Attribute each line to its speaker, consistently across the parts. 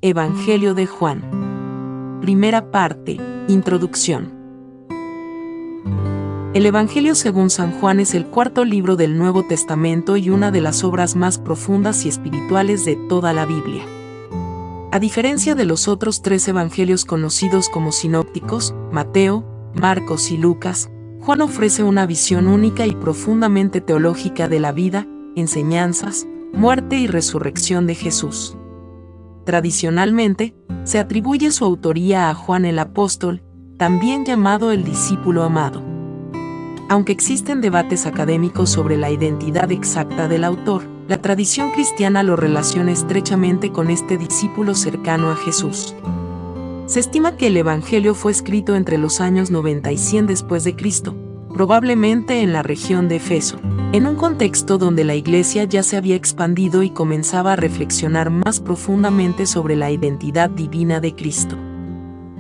Speaker 1: Evangelio de Juan. Primera parte. Introducción. El Evangelio según San Juan es el cuarto libro del Nuevo Testamento y una de las obras más profundas y espirituales de toda la Biblia. A diferencia de los otros tres evangelios conocidos como sinópticos, Mateo, Marcos y Lucas, Juan ofrece una visión única y profundamente teológica de la vida, enseñanzas, muerte y resurrección de Jesús. Tradicionalmente, se atribuye su autoría a Juan el Apóstol, también llamado el discípulo amado. Aunque existen debates académicos sobre la identidad exacta del autor, la tradición cristiana lo relaciona estrechamente con este discípulo cercano a Jesús. Se estima que el Evangelio fue escrito entre los años 90 y 100 después de Cristo, probablemente en la región de Éfeso, en un contexto donde la Iglesia ya se había expandido y comenzaba a reflexionar más profundamente sobre la identidad divina de Cristo.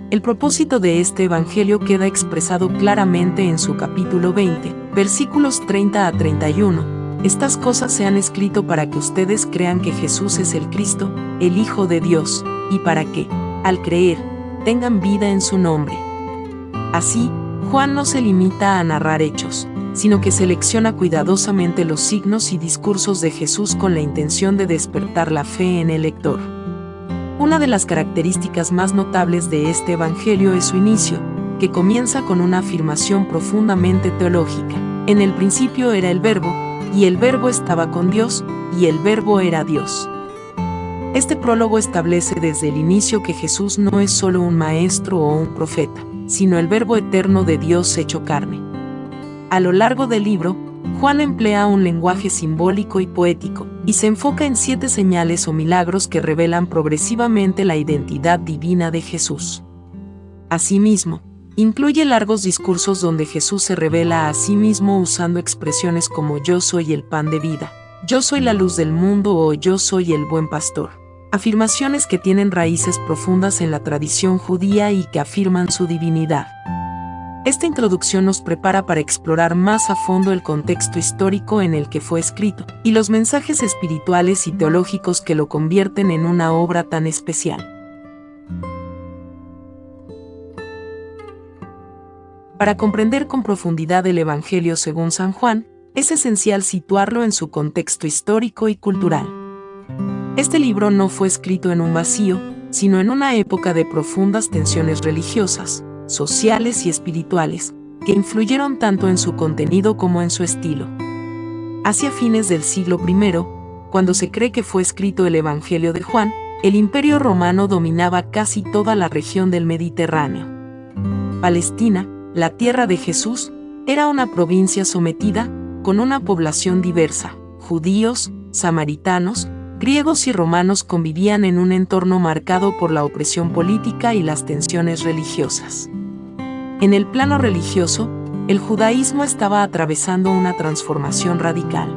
Speaker 1: El propósito de este Evangelio queda expresado claramente en su capítulo 20, versículos 30 a 31. Estas cosas se han escrito para que ustedes crean que Jesús es el Cristo, el Hijo de Dios, y para que, al creer, tengan vida en su nombre. Así, Juan no se limita a narrar hechos, sino que selecciona cuidadosamente los signos y discursos de Jesús con la intención de despertar la fe en el lector. Una de las características más notables de este Evangelio es su inicio, que comienza con una afirmación profundamente teológica. En el principio era el Verbo, y el Verbo estaba con Dios, y el Verbo era Dios. Este prólogo establece desde el inicio que Jesús no es solo un maestro o un profeta, sino el Verbo eterno de Dios hecho carne. A lo largo del libro, Juan emplea un lenguaje simbólico y poético, y se enfoca en 7 señales o milagros que revelan progresivamente la identidad divina de Jesús. Asimismo, incluye largos discursos donde Jesús se revela a sí mismo usando expresiones como yo soy el pan de vida, yo soy la luz del mundo o yo soy el buen pastor. Afirmaciones que tienen raíces profundas en la tradición judía y que afirman su divinidad. Esta introducción nos prepara para explorar más a fondo el contexto histórico en el que fue escrito, y los mensajes espirituales y teológicos que lo convierten en una obra tan especial. Para comprender con profundidad el Evangelio según San Juan, es esencial situarlo en su contexto histórico y cultural. Este libro no fue escrito en un vacío, sino en una época de profundas tensiones religiosas, sociales y espirituales, que influyeron tanto en su contenido como en su estilo. Hacia fines del siglo I, cuando se cree que fue escrito el Evangelio de Juan, el Imperio Romano dominaba casi toda la región del Mediterráneo. Palestina, la tierra de Jesús, era una provincia sometida, con una población diversa. Judíos, samaritanos, griegos y romanos convivían en un entorno marcado por la opresión política y las tensiones religiosas. En el plano religioso, el judaísmo estaba atravesando una transformación radical.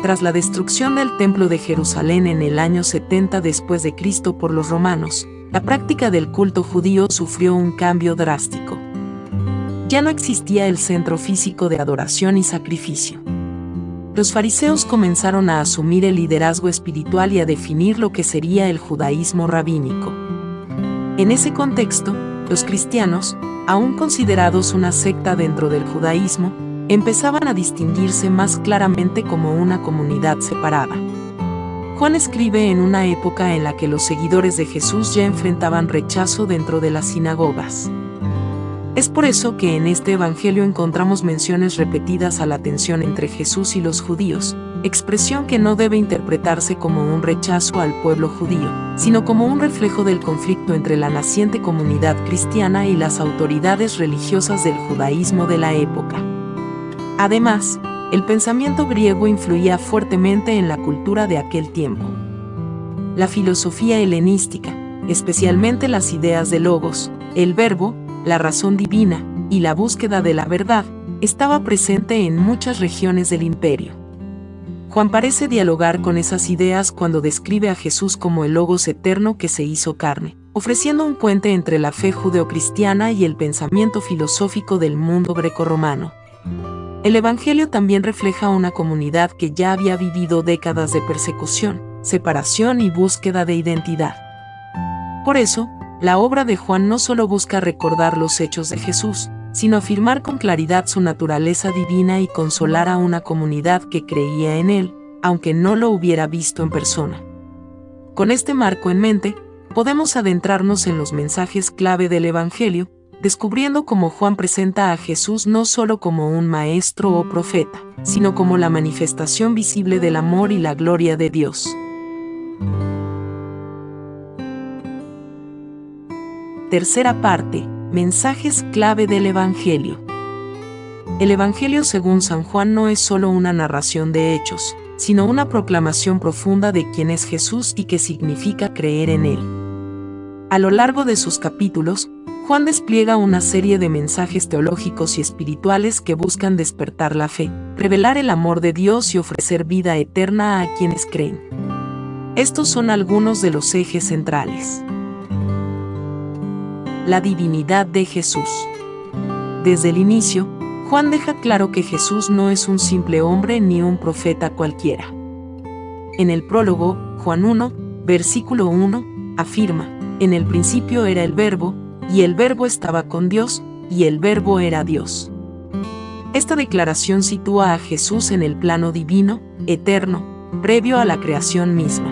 Speaker 1: Tras la destrucción del Templo de Jerusalén en el año 70 después de Cristo por los romanos, la práctica del culto judío sufrió un cambio drástico. Ya no existía el centro físico de adoración y sacrificio. Los fariseos comenzaron a asumir el liderazgo espiritual y a definir lo que sería el judaísmo rabínico. En ese contexto, los cristianos, aún considerados una secta dentro del judaísmo, empezaban a distinguirse más claramente como una comunidad separada. Juan escribe en una época en la que los seguidores de Jesús ya enfrentaban rechazo dentro de las sinagogas. Es por eso que en este Evangelio encontramos menciones repetidas a la tensión entre Jesús y los judíos, expresión que no debe interpretarse como un rechazo al pueblo judío, sino como un reflejo del conflicto entre la naciente comunidad cristiana y las autoridades religiosas del judaísmo de la época. Además, el pensamiento griego influía fuertemente en la cultura de aquel tiempo. La filosofía helenística, especialmente las ideas de logos, el verbo, la razón divina y la búsqueda de la verdad, estaba presente en muchas regiones del imperio. Juan parece dialogar con esas ideas cuando describe a Jesús como el Logos eterno que se hizo carne, ofreciendo un puente entre la fe judeocristiana y el pensamiento filosófico del mundo grecorromano. El Evangelio también refleja una comunidad que ya había vivido décadas de persecución, separación y búsqueda de identidad. Por eso, la obra de Juan no solo busca recordar los hechos de Jesús, sino afirmar con claridad su naturaleza divina y consolar a una comunidad que creía en él, aunque no lo hubiera visto en persona. Con este marco en mente, podemos adentrarnos en los mensajes clave del Evangelio, descubriendo cómo Juan presenta a Jesús no solo como un maestro o profeta, sino como la manifestación visible del amor y la gloria de Dios. Tercera parte. Mensajes clave del Evangelio. El Evangelio según San Juan no es solo una narración de hechos, sino una proclamación profunda de quién es Jesús y qué significa creer en él. A lo largo de sus capítulos, Juan despliega una serie de mensajes teológicos y espirituales que buscan despertar la fe, revelar el amor de Dios y ofrecer vida eterna a quienes creen. Estos son algunos de los ejes centrales. La divinidad de Jesús. Desde el inicio, Juan deja claro que Jesús no es un simple hombre ni un profeta cualquiera. En el prólogo, Juan 1, versículo 1, afirma: en el principio era el Verbo, y el Verbo estaba con Dios, y el Verbo era Dios. Esta declaración sitúa a Jesús en el plano divino, eterno, previo a la creación misma.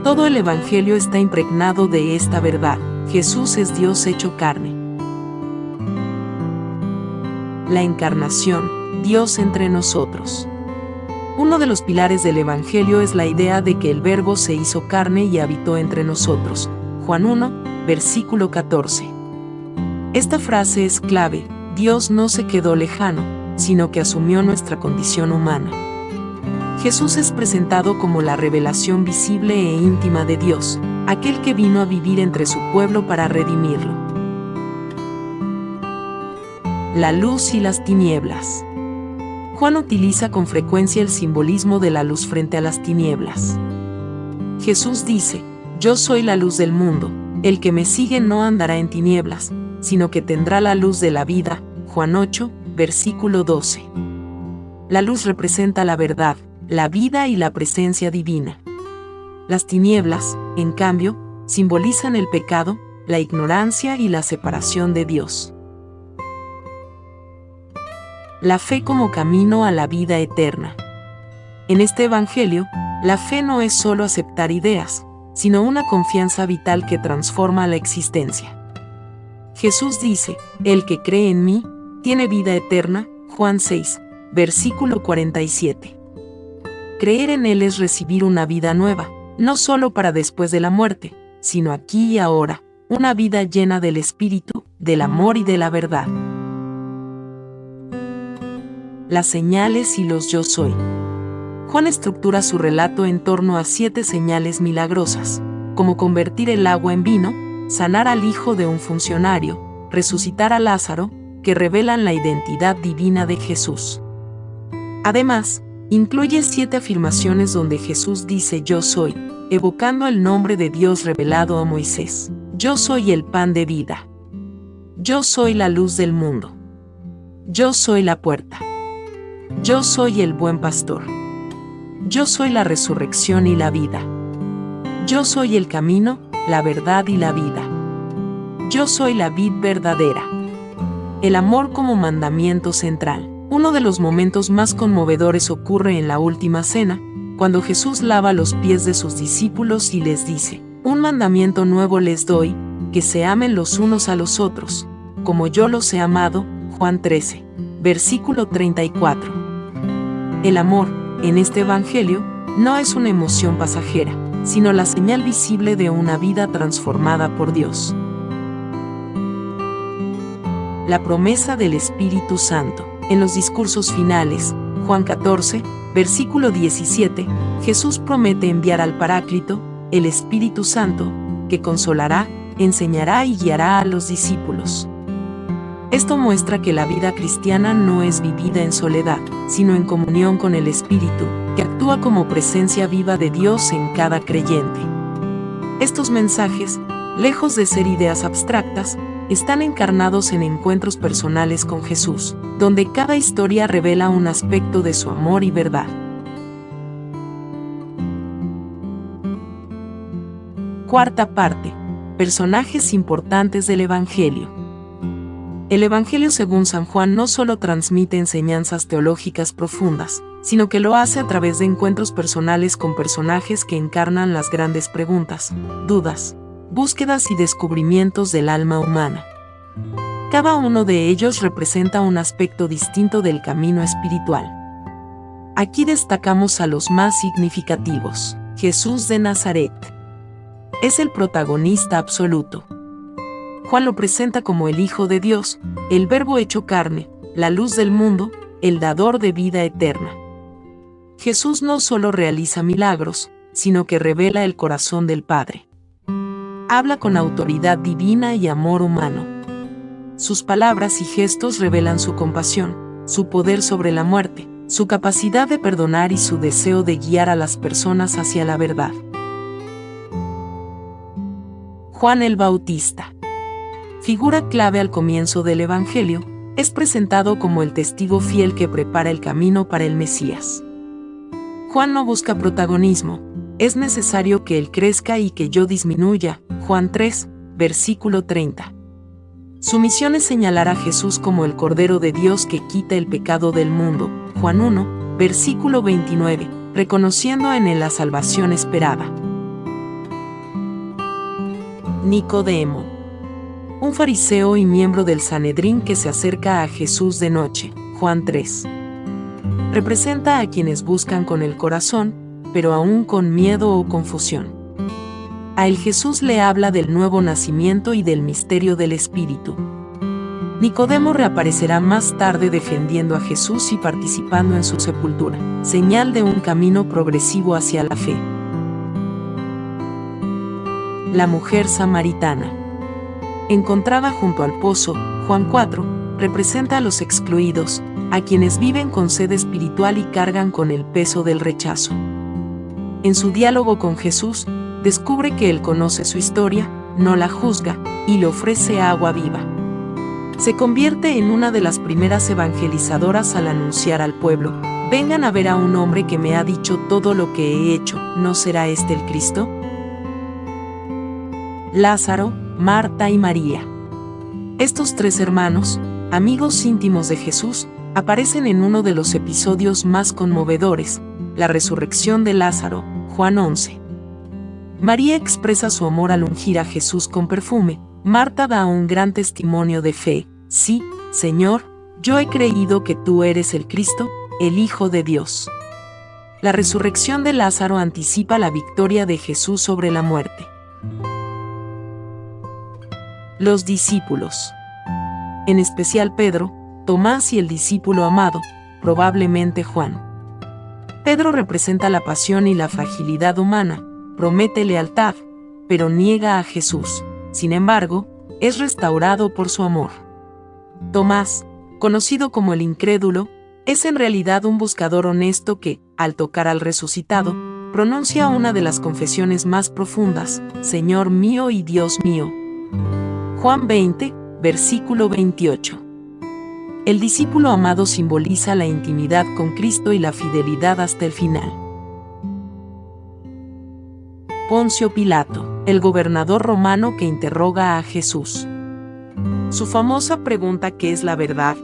Speaker 1: Todo el Evangelio está impregnado de esta verdad: Jesús es Dios hecho carne. La encarnación, Dios entre nosotros. Uno de los pilares del Evangelio es la idea de que el Verbo se hizo carne y habitó entre nosotros. Juan 1, versículo 14. Esta frase es clave: Dios no se quedó lejano, sino que asumió nuestra condición humana. Jesús es presentado como la revelación visible e íntima de Dios, aquel que vino a vivir entre su pueblo para redimirlo. La luz y las tinieblas. Juan utiliza con frecuencia el simbolismo de la luz frente a las tinieblas. Jesús dice: yo soy la luz del mundo, el que me sigue no andará en tinieblas, sino que tendrá la luz de la vida. Juan 8, versículo 12. La luz representa la verdad, la vida y la presencia divina. Las tinieblas, en cambio, simbolizan el pecado, la ignorancia y la separación de Dios. La fe como camino a la vida eterna. En este Evangelio, la fe no es solo aceptar ideas, sino una confianza vital que transforma la existencia. Jesús dice: el que cree en mí, tiene vida eterna. Juan 6, versículo 47. Creer en Él es recibir una vida nueva, no solo para después de la muerte, sino aquí y ahora, una vida llena del Espíritu, del amor y de la verdad. Las señales y los yo soy. Juan estructura su relato en torno a 7 señales milagrosas, como convertir el agua en vino, sanar al hijo de un funcionario, resucitar a Lázaro, que revelan la identidad divina de Jesús. Además, incluye 7 afirmaciones donde Jesús dice yo soy, evocando el nombre de Dios revelado a Moisés. Yo soy el pan de vida. Yo soy la luz del mundo. Yo soy la puerta. Yo soy el buen pastor. Yo soy la resurrección y la vida. Yo soy el camino, la verdad y la vida. Yo soy la vid verdadera. El amor como mandamiento central. Uno de los momentos más conmovedores ocurre en la última cena, cuando Jesús lava los pies de sus discípulos y les dice: un mandamiento nuevo les doy, que se amen los unos a los otros, como yo los he amado. Juan 13, versículo 34. El amor, en este Evangelio, no es una emoción pasajera, sino la señal visible de una vida transformada por Dios. La promesa del Espíritu Santo. En los discursos finales, Juan 14, versículo 17, Jesús promete enviar al Paráclito, el Espíritu Santo, que consolará, enseñará y guiará a los discípulos. Esto muestra que la vida cristiana no es vivida en soledad, sino en comunión con el Espíritu, que actúa como presencia viva de Dios en cada creyente. Estos mensajes, lejos de ser ideas abstractas, están encarnados en encuentros personales con Jesús, donde cada historia revela un aspecto de su amor y verdad. Cuarta parte. Personajes importantes del Evangelio. El Evangelio según San Juan no solo transmite enseñanzas teológicas profundas, sino que lo hace a través de encuentros personales con personajes que encarnan las grandes preguntas, dudas, búsquedas y descubrimientos del alma humana. Cada uno de ellos representa un aspecto distinto del camino espiritual. Aquí destacamos a los más significativos. Jesús de Nazaret. Es el protagonista absoluto. Juan lo presenta como el Hijo de Dios, el Verbo hecho carne, la luz del mundo, el dador de vida eterna. Jesús no solo realiza milagros, sino que revela el corazón del Padre. Habla con autoridad divina y amor humano. Sus palabras y gestos revelan su compasión, su poder sobre la muerte, su capacidad de perdonar y su deseo de guiar a las personas hacia la verdad. Juan el Bautista. Figura clave al comienzo del Evangelio, es presentado como el testigo fiel que prepara el camino para el Mesías. Juan no busca protagonismo, es necesario que él crezca y que yo disminuya. Juan 3, versículo 30. Su misión es señalar a Jesús como el Cordero de Dios que quita el pecado del mundo. Juan 1, versículo 29, reconociendo en él la salvación esperada. Nicodemo. Un fariseo y miembro del Sanedrín que se acerca a Jesús de noche. Juan 3. Representa a quienes buscan con el corazón, pero aún con miedo o confusión. A él Jesús le habla del nuevo nacimiento y del misterio del Espíritu. Nicodemo reaparecerá más tarde defendiendo a Jesús y participando en su sepultura, señal de un camino progresivo hacia la fe. La mujer samaritana. Encontrada junto al pozo, Juan 4, representa a los excluidos, a quienes viven con sed espiritual y cargan con el peso del rechazo. En su diálogo con Jesús, descubre que él conoce su historia, no la juzga, y le ofrece agua viva. Se convierte en una de las primeras evangelizadoras al anunciar al pueblo: vengan a ver a un hombre que me ha dicho todo lo que he hecho, ¿no será este el Cristo? Lázaro, Marta y María. Estos tres hermanos, amigos íntimos de Jesús, aparecen en uno de los episodios más conmovedores, la resurrección de Lázaro, Juan 11. María expresa su amor al ungir a Jesús con perfume. Marta da un gran testimonio de fe: sí, Señor, yo he creído que tú eres el Cristo, el Hijo de Dios. La resurrección de Lázaro anticipa la victoria de Jesús sobre la muerte. Los discípulos. En especial Pedro, Tomás y el discípulo amado, probablemente Juan. Pedro representa la pasión y la fragilidad humana, promete lealtad, pero niega a Jesús. Sin embargo, es restaurado por su amor. Tomás, conocido como el incrédulo, es en realidad un buscador honesto que, al tocar al resucitado, pronuncia una de las confesiones más profundas: Señor mío y Dios mío. Juan 20, versículo 28. El discípulo amado simboliza la intimidad con Cristo y la fidelidad hasta el final. Poncio Pilato, el gobernador romano que interroga a Jesús. Su famosa pregunta: ¿qué es la verdad?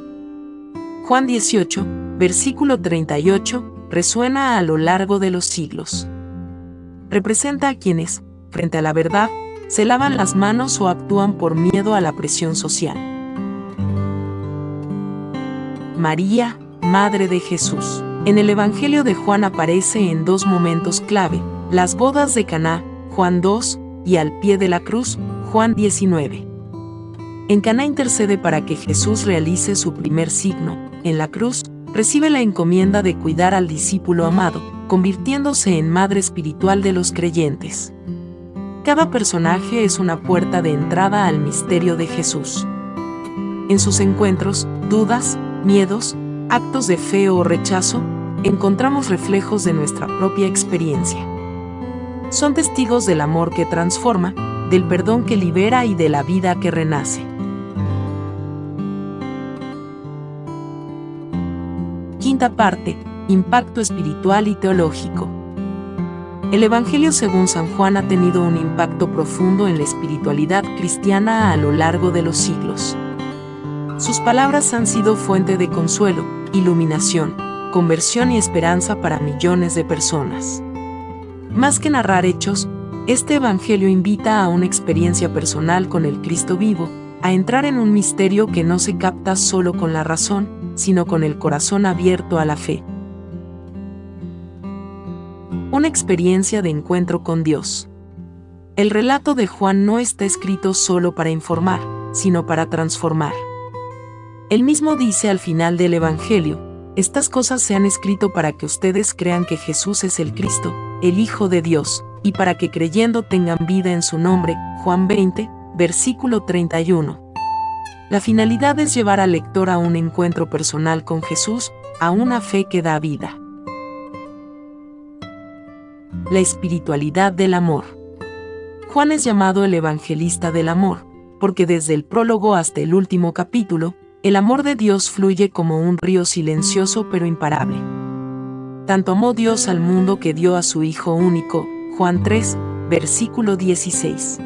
Speaker 1: Juan 18, versículo 38, resuena a lo largo de los siglos. Representa a quienes, frente a la verdad, se lavan las manos o actúan por miedo a la presión social. María, Madre de Jesús. En el Evangelio de Juan aparece en dos momentos clave: las bodas de Caná, Juan 2, y al pie de la cruz, Juan 19. En Caná intercede para que Jesús realice su primer signo. En la cruz, recibe la encomienda de cuidar al discípulo amado, convirtiéndose en madre espiritual de los creyentes. Cada personaje es una puerta de entrada al misterio de Jesús. En sus encuentros, dudas, miedos, actos de fe o rechazo, encontramos reflejos de nuestra propia experiencia. Son testigos del amor que transforma, del perdón que libera y de la vida que renace. Quinta parte: impacto espiritual y teológico. El Evangelio según San Juan ha tenido un impacto profundo en la espiritualidad cristiana a lo largo de los siglos. Sus palabras han sido fuente de consuelo, iluminación, conversión y esperanza para millones de personas. Más que narrar hechos, este Evangelio invita a una experiencia personal con el Cristo vivo, a entrar en un misterio que no se capta solo con la razón, sino con el corazón abierto a la fe. Una experiencia de encuentro con Dios. El relato de Juan no está escrito solo para informar, sino para transformar. Él mismo dice al final del Evangelio: estas cosas se han escrito para que ustedes crean que Jesús es el Cristo, el Hijo de Dios, y para que creyendo tengan vida en su nombre. Juan 20, versículo 31. La finalidad es llevar al lector a un encuentro personal con Jesús, a una fe que da vida. La espiritualidad del amor. Juan es llamado el evangelista del amor, porque desde el prólogo hasta el último capítulo, el amor de Dios fluye como un río silencioso pero imparable. Tanto amó Dios al mundo que dio a su Hijo único, Juan 3, versículo 16.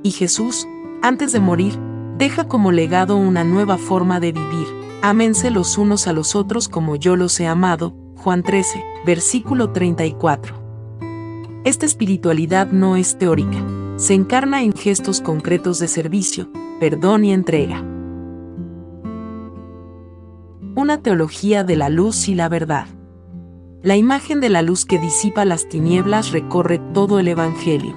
Speaker 1: Y Jesús, antes de morir, deja como legado una nueva forma de vivir: ámense los unos a los otros como yo los he amado, Juan 13, versículo 34. Esta espiritualidad no es teórica, se encarna en gestos concretos de servicio, perdón y entrega. Una teología de la luz y la verdad. La imagen de la luz que disipa las tinieblas recorre todo el Evangelio.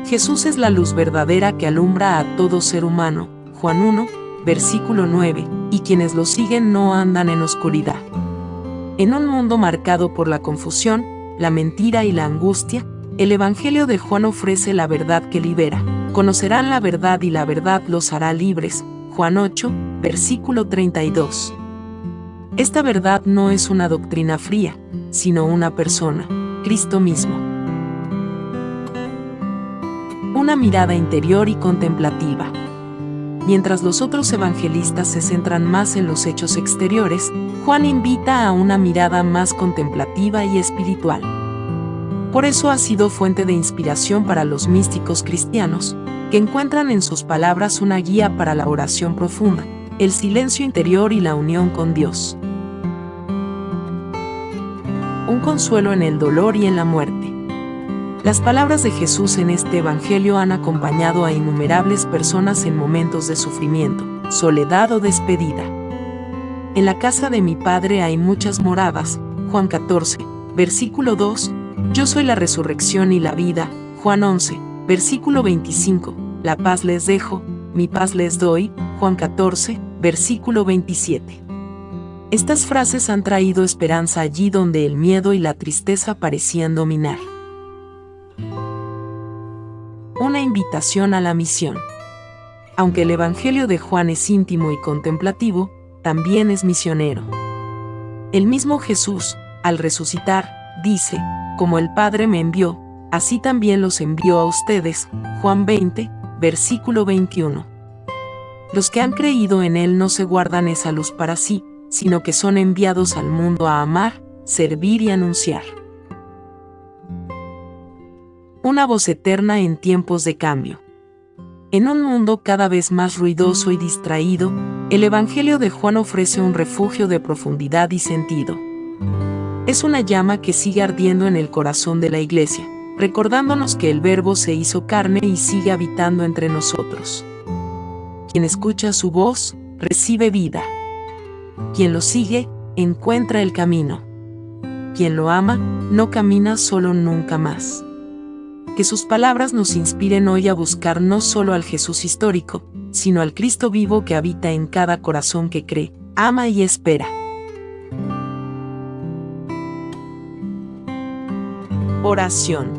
Speaker 1: Jesús es la luz verdadera que alumbra a todo ser humano, Juan 1, versículo 9, y quienes lo siguen no andan en oscuridad. En un mundo marcado por la confusión, la mentira y la angustia, el Evangelio de Juan ofrece la verdad que libera. Conocerán la verdad y la verdad los hará libres, Juan 8, versículo 32. Esta verdad no es una doctrina fría, sino una persona, Cristo mismo. Una mirada interior y contemplativa. Mientras los otros evangelistas se centran más en los hechos exteriores, Juan invita a una mirada más contemplativa y espiritual. Por eso ha sido fuente de inspiración para los místicos cristianos, que encuentran en sus palabras una guía para la oración profunda, el silencio interior y la unión con Dios. Un consuelo en el dolor y en la muerte. Las palabras de Jesús en este Evangelio han acompañado a innumerables personas en momentos de sufrimiento, soledad o despedida. En la casa de mi Padre hay muchas moradas, Juan 14, versículo 2, yo soy la resurrección y la vida, Juan 11, versículo 25, la paz les dejo, mi paz les doy, Juan 14, versículo 27. Estas frases han traído esperanza allí donde el miedo y la tristeza parecían dominar. Una invitación a la misión. Aunque el Evangelio de Juan es íntimo y contemplativo, también es misionero. El mismo Jesús, al resucitar, dice: como el Padre me envió, así también los envió a ustedes, Juan 20, versículo 21. Los que han creído en Él no se guardan esa luz para sí, sino que son enviados al mundo a amar, servir y anunciar. Una voz eterna en tiempos de cambio. En un mundo cada vez más ruidoso y distraído, el Evangelio de Juan ofrece un refugio de profundidad y sentido. Es una llama que sigue ardiendo en el corazón de la Iglesia, recordándonos que el Verbo se hizo carne y sigue habitando entre nosotros. Quien escucha su voz, recibe vida. Quien lo sigue, encuentra el camino. Quien lo ama, no camina solo nunca más. Que sus palabras nos inspiren hoy a buscar no solo al Jesús histórico, sino al Cristo vivo que habita en cada corazón que cree, ama y espera. Oración.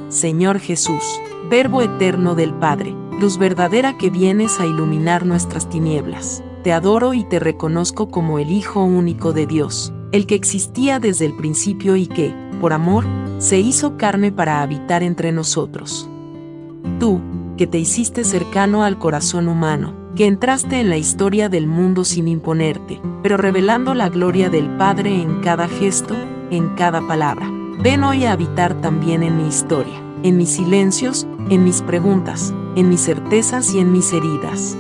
Speaker 1: Señor Jesús, Verbo eterno del Padre, luz verdadera que vienes a iluminar nuestras tinieblas, te adoro y te reconozco como el Hijo único de Dios, el que existía desde el principio y que, por amor, se hizo carne para habitar entre nosotros. Tú, que te hiciste cercano al corazón humano, que entraste en la historia del mundo sin imponerte, pero revelando la gloria del Padre en cada gesto, en cada palabra. ven hoy a habitar también en mi historia, en mis silencios, en mis preguntas, en mis certezas y en mis heridas.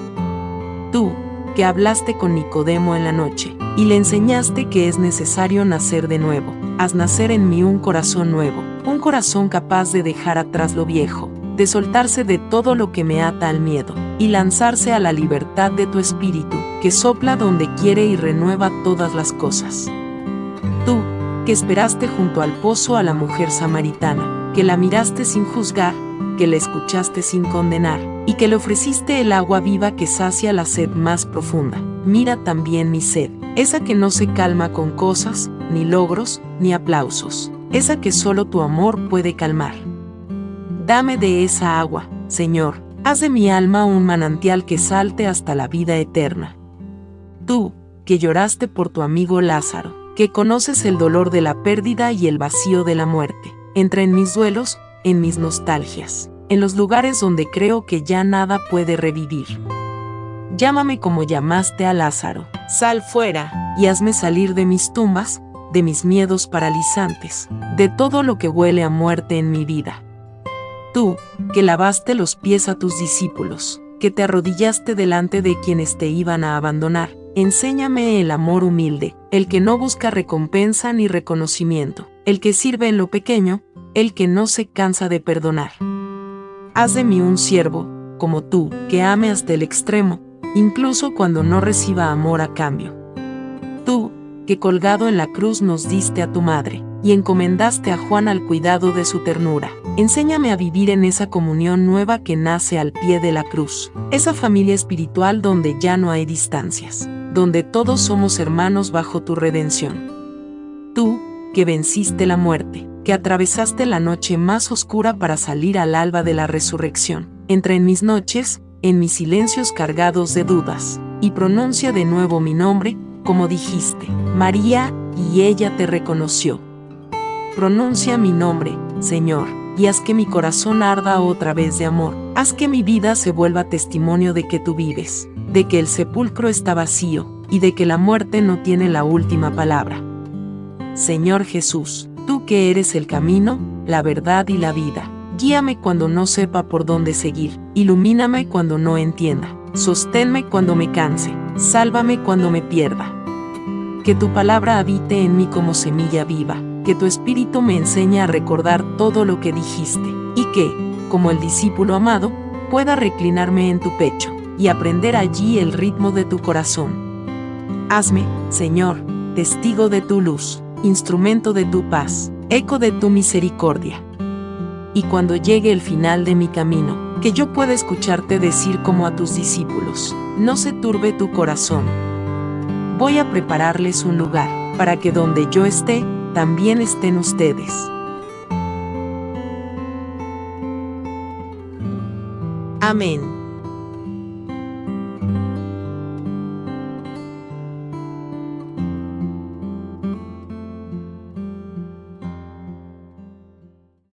Speaker 1: Tú, que hablaste con Nicodemo en la noche, y le enseñaste que es necesario nacer de nuevo, haz nacer en mí un corazón nuevo, un corazón capaz de dejar atrás lo viejo, de soltarse de todo lo que me ata al miedo, y lanzarse a la libertad de tu espíritu, que sopla donde quiere y renueva todas las cosas. Tú, que esperaste junto al pozo a la mujer samaritana, que la miraste sin juzgar, que la escuchaste sin condenar, y que le ofreciste el agua viva que sacia la sed más profunda. Mira también mi sed, esa que no se calma con cosas, ni logros, ni aplausos, esa que solo tu amor puede calmar. Dame de esa agua, Señor, haz de mi alma un manantial que salte hasta la vida eterna. Tú, que lloraste por tu amigo Lázaro, que conoces el dolor de la pérdida y el vacío de la muerte, entra en mis duelos, en mis nostalgias, en los lugares donde creo que ya nada puede revivir. Llámame como llamaste a Lázaro, sal fuera, y hazme salir de mis tumbas, de mis miedos paralizantes, de todo lo que huele a muerte en mi vida. Tú, que lavaste los pies a tus discípulos, que te arrodillaste delante de quienes te iban a abandonar, enséñame el amor humilde, el que no busca recompensa ni reconocimiento, el que sirve en lo pequeño, el que no se cansa de perdonar. Haz de mí un siervo, como tú, que ame hasta el extremo, incluso cuando no reciba amor a cambio. Tú, que colgado en la cruz nos diste a tu madre, y encomendaste a Juan al cuidado de su ternura. Enséñame a vivir en esa comunión nueva que nace al pie de la cruz, esa familia espiritual donde ya no hay distancias, donde todos somos hermanos bajo tu redención. Tú, que venciste la muerte, que atravesaste la noche más oscura para salir al alba de la resurrección, entra en mis noches, en mis silencios cargados de dudas, y pronuncia de nuevo mi nombre, como dijiste, María, y ella te reconoció. Pronuncia mi nombre, Señor, y haz que mi corazón arda otra vez de amor, haz que mi vida se vuelva testimonio de que tú vives, de que el sepulcro está vacío, y de que la muerte no tiene la última palabra. Señor Jesús, tú que eres el camino, la verdad y la vida, guíame cuando no sepa por dónde seguir, ilumíname cuando no entienda, sosténme cuando me canse, sálvame cuando me pierda. Que tu palabra habite en mí como semilla viva, que tu espíritu me enseñe a recordar todo lo que dijiste, y que, como el discípulo amado, pueda reclinarme en tu pecho, y aprender allí el ritmo de tu corazón. Hazme, Señor, testigo de tu luz, instrumento de tu paz, eco de tu misericordia. Y cuando llegue el final de mi camino, que yo pueda escucharte decir como a tus discípulos, no se turbe tu corazón. Voy a prepararles un lugar, para que donde yo esté, también estén ustedes. Amén.